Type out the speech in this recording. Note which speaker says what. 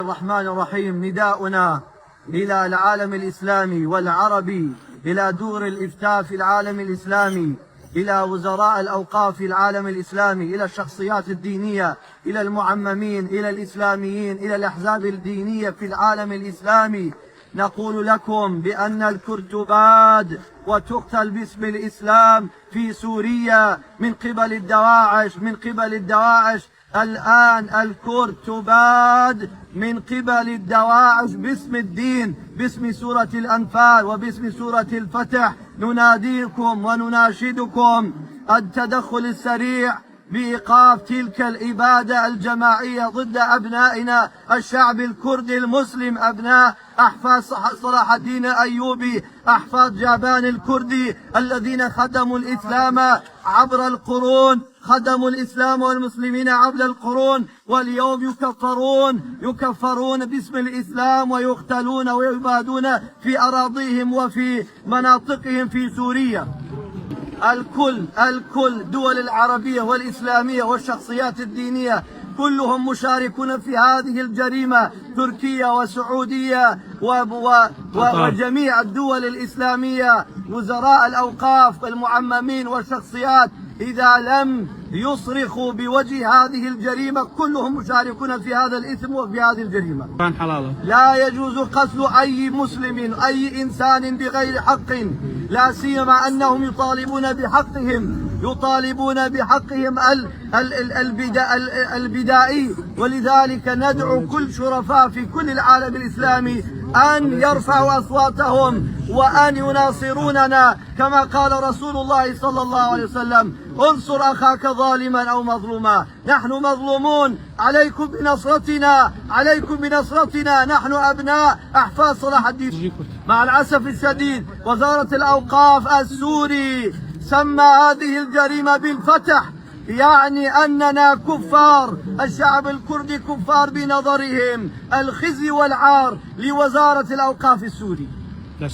Speaker 1: الرحمن الرحيم. نداؤنا إلى العالم الإسلامي والعربي، إلى دور الإفتاء في العالم الإسلامي، إلى وزراء الأوقاف في العالم الإسلامي، إلى الشخصيات الدينية، إلى المعممين، إلى الإسلاميين، إلى الأحزاب الدينية في العالم الإسلامي، نقول لكم بأن الكرد تباد وتقتل باسم الإسلام في سوريا من قبل الدواعش. الآن الكرد تباد من قبل الدواعش باسم الدين، باسم سورة الأنفال وباسم سورة الفتح. نناديكم ونناشدكم التدخل السريع بإيقاف تلك الإبادة الجماعية ضد أبنائنا الشعب الكردي المسلم، أبناء أحفاد صلاح الدين الأيوبي، أحفاد جابان الكردي الذين خدموا الإسلام عبر القرون، خدموا الإسلام والمسلمين عبر القرون، واليوم يكفرون باسم الإسلام ويقتلون ويبادون في أراضيهم وفي مناطقهم في سوريا. الكل دول العربية والإسلامية والشخصيات الدينية كلهم مشاركون في هذه الجريمة، تركيا وسعودية وجميع الدول الإسلامية، وزراء الأوقاف والمعممين والشخصيات إذا لم يصرخوا بوجه هذه الجريمة كلهم مشاركون في هذا الإثم وفي هذه الجريمة. لا يجوز قتل أي مسلم أي إنسان بغير حق، لا سيما أنهم يطالبون بحقهم البدائي. ولذلك ندعو كل شرفاء في كل العالم الإسلامي أن يرفعوا أصواتهم وأن يناصروننا كما قال رسول الله صلى الله عليه وسلم: انصر أخاك ظالما أو مظلوما. نحن مظلومون، عليكم بنصرتنا، نحن أبناء أحفاد صلاح الدين. مع الأسف الشديد وزارة الأوقاف السوري سمى هذه الجريمة بالفتح، يعني أننا كفار، الشعب الكردي كفار بنظرهم، الخزي والعار لوزارة الأوقاف السوري.